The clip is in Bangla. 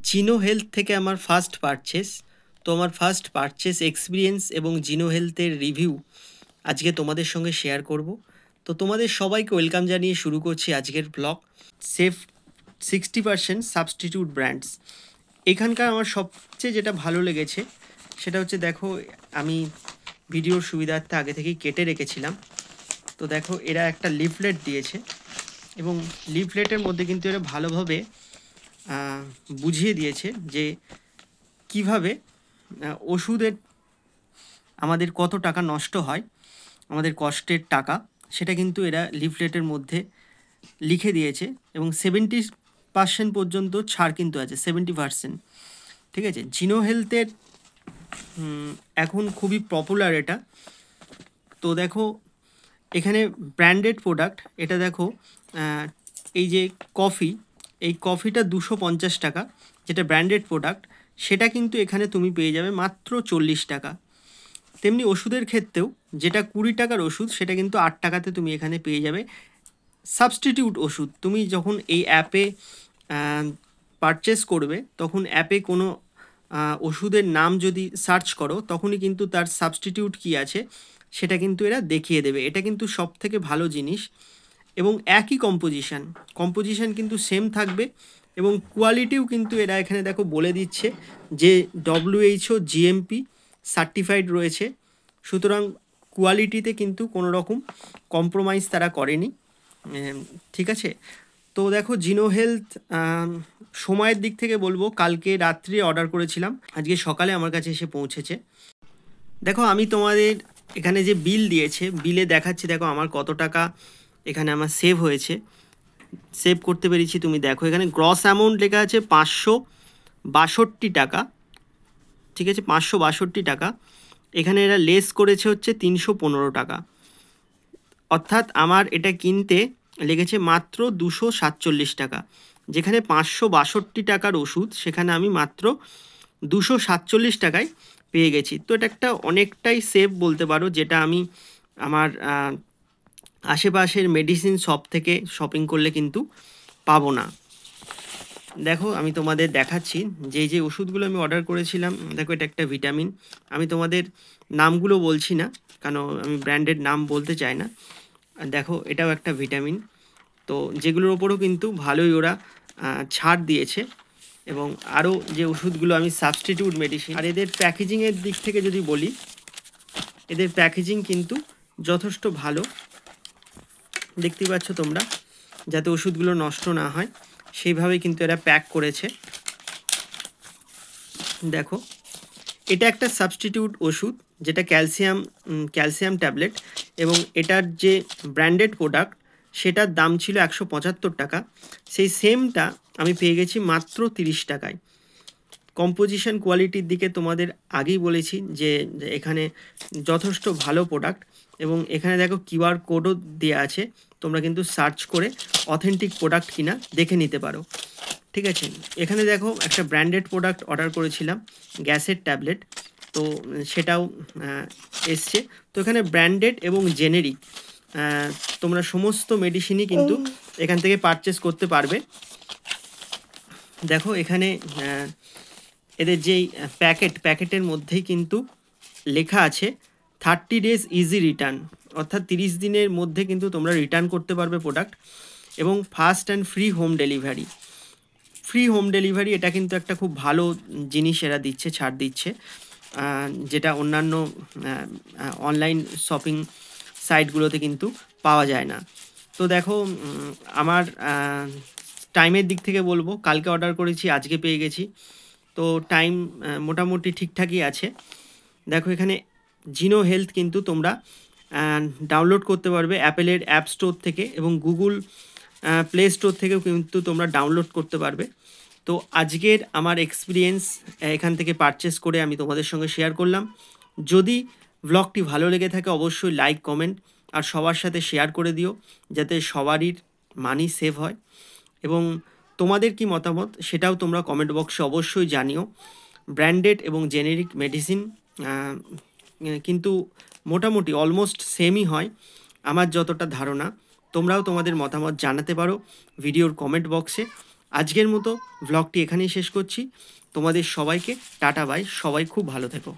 জিনো হেলথ থেকে আমার ফার্স্ট পারচেস। তো আমার ফার্স্ট পারচেস এক্সপিরিয়েন্স এবং জিনো হেলথের রিভিউ আজকে তোমাদের সঙ্গে শেয়ার করব। তো তোমাদের সবাইকে ওয়েলকাম জানিয়ে শুরু করছি আজকের ব্লগ। Safe 60% substitute brands. এখানকার আমার সবচেয়ে যেটা ভালো লেগেছে সেটা হচ্ছে, দেখো আমি ভিডিওর সুবিধার্থে আগে থেকেই কেটে রেখেছিলাম। তো দেখো এরা একটা লিফলেট দিয়েছে এবং লিফলেটের মধ্যে কিন্তু এরা ভালোভাবে বুঝিয়ে দিয়েছে যে কিভাবে ওষুধের আমাদের কত টাকা নষ্ট হয়, আমাদের কষ্টের টাকা, সেটা কিন্তু এরা লিফলেটের মধ্যে লিখে দিয়েছে। এবং 70% পর্যন্ত ছাড় কিন্তু আছে, 70%। ঠিক আছে, জিনো হেলথের এখন খুবই পপুলার এটা। তো দেখো এখানে ব্র্যান্ডেড প্রোডাক্ট, এটা দেখো এই যে কফি, এই কফিটা 250 টাকা, যেটা ব্র্যান্ডেড প্রোডাক্ট, সেটা কিন্তু এখানে তুমি পেয়ে যাবে মাত্র 40 টাকা। তেমনি ওষুধের ক্ষেত্রেও যেটা 20 টাকার ওষুধ, সেটা কিন্তু 8 টাকাতে তুমি এখানে পেয়ে যাবে। সাবস্টিটিউট ওষুধ তুমি যখন এই অ্যাপে পারচেস করবে, তখন অ্যাপে কোনো ওষুধের নাম যদি সার্চ করো, তখনই কিন্তু তার সাবস্টিটিউট কী আছে সেটা কিন্তু এরা দেখিয়ে দেবে। এটা কিন্তু সব থেকে ভালো জিনিস। এবং একই কম্পোজিশান কিন্তু সেম থাকবে এবং কোয়ালিটিও কিন্তু এরা এখানে দেখো বলে দিচ্ছে যে WHO GMP সার্টিফাইড রয়েছে। সুতরাং কোয়ালিটিতে কিন্তু কোনো রকম কম্প্রোমাইজ তারা করেনি। ঠিক আছে, তো দেখো জিনো হেলথ সময়ের দিক থেকে বলবো, কালকে রাত্রে অর্ডার করেছিলাম, আজকে সকালে আমার কাছে এসে পৌঁছেছে। দেখো আমি তোমাদের এখানে যে বিল দিয়েছে, বিলে দেখাচ্ছি দেখো আমার কত টাকা এখানে আমার সেভ হয়েছে, সেভ করতে পেরেছি। তুমি দেখো এখানে গ্রস অ্যামাউন্ট লেখা আছে 562 টাকা। ঠিক আছে, 562 টাকা। এখানে এরা লেস করেছে হচ্ছে 315 টাকা, অর্থাৎ আমার এটা কিনতে লেগেছে মাত্র 247 টাকা। যেখানে 562 টাকার ওষুধ, সেখানে আমি মাত্র 247 টাকায় পেয়ে গেছি। তো এটা একটা অনেকটাই সেভ বলতে পারো, যেটা আমি আমার আশেপাশের মেডিসিন শপ থেকে শপিং করলে কিন্তু পাবো না। দেখো আমি তোমাদের দেখাচ্ছি যে ওষুধগুলো আমি অর্ডার করেছিলাম। দেখো এটা একটা ভিটামিন, আমি তোমাদের নামগুলো বলছি না, কারণ আমি ব্র্যান্ডের নাম বলতে চাই না। দেখো এটাও একটা ভিটামিন। তো যেগুলোর ওপরও কিন্তু ভালোই ওরা ছাড় দিয়েছে। এবং আরও যে ওষুধগুলো আমি সাবস্টিটিউট মেডিসিন। আর এদের প্যাকেজিংয়ের দিক থেকে যদি বলি, এদের প্যাকেজিং কিন্তু যথেষ্ট ভালো। দেখতে পাচ্ছ তোমরা, যাতে ওষুধগুলো নষ্ট না হয় সেইভাবেই কিন্তু এরা প্যাক করেছে। দেখো এটা একটা সাবস্টিটিউট ওষুধ, যেটা ক্যালসিয়াম ট্যাবলেট, এবং এটার যে ব্র্যান্ডেড প্রোডাক্ট সেটার দাম ছিল 175 টাকা। সেই সেমটা আমি পেয়ে গেছি মাত্র 30 টাকায়। কম্পোজিশন কোয়ালিটির দিকে তোমাদের আগেই বলেছি যে এখানে যথেষ্ট ভালো প্রোডাক্ট। এবং এখানে দেখো কিউআর কোডও দেওয়া আছে, তোমরা কিন্তু সার্চ করে অথেন্টিক প্রোডাক্ট কিনা দেখে নিতে পারো। ঠিক আছে, এখানে দেখো একটা ব্র্যান্ডেড প্রোডাক্ট অর্ডার করেছিলাম, গ্যাসের ট্যাবলেট, তো সেটাও এসছে। তো এখানে ব্র্যান্ডেড এবং জেনেরিক তোমরা সমস্ত মেডিসিনই কিন্তু এখান থেকে পারচেস করতে পারবে। দেখো এখানে এদের যেই প্যাকেটের মধ্যেই কিন্তু লেখা আছে 30 ডেজ ইজি রিটার্ন, অর্থাৎ 30 দিনের মধ্যে কিন্তু তোমরা রিটার্ন করতে পারবে প্রোডাক্ট। এবং fast and free home delivery. এটা কিন্তু একটা খুব ভালো জিনিস এরা দিচ্ছে, ছাড় দিচ্ছে, যেটা অন্যান্য অনলাইন শপিং সাইটগুলোতে কিন্তু পাওয়া যায় না। তো দেখো আমার টাইমের দিক থেকে বলবো, কালকে অর্ডার করেছি, আজকে পেয়ে গেছি। তো টাইম মোটামুটি ঠিকঠাকই আছে। দেখো এখানে জিনো হেলথ কিন্তু তোমরা ডাউনলোড করতে পারবে অ্যাপেলের অ্যাপ স্টোর থেকে, এবং গুগল প্লে স্টোর থেকেও কিন্তু তোমরা ডাউনলোড করতে পারবে। তো আজকের আমার এক্সপিরিয়েন্স এখান থেকে পারচেস করে আমি তোমাদের সঙ্গে শেয়ার করলাম। যদি ব্লগটি ভালো লেগে থাকে অবশ্যই লাইক, কমেন্ট আর সবার সাথে শেয়ার করে দিও, যাতে সবারই মানি সেভ হয়। এবং তোমাদের কি মতামত সেটাও তোমরা কমেন্ট বক্সে অবশ্যই জানিও। ব্র্যান্ডেড এবং জেনেরিক মেডিসিন কিন্তু মোটামুটি অলমোস্ট সেমই হয় আমার যতটা ধারণা। তোমরাও তোমাদের মতামত জানাতে পারো ভিডিওর কমেন্ট বক্সে। আজকের মতো ভ্লগটি এখানেই শেষ করছি। তোমাদের সবাইকে টাটা বাই, সবাই খুব ভালো থেকো।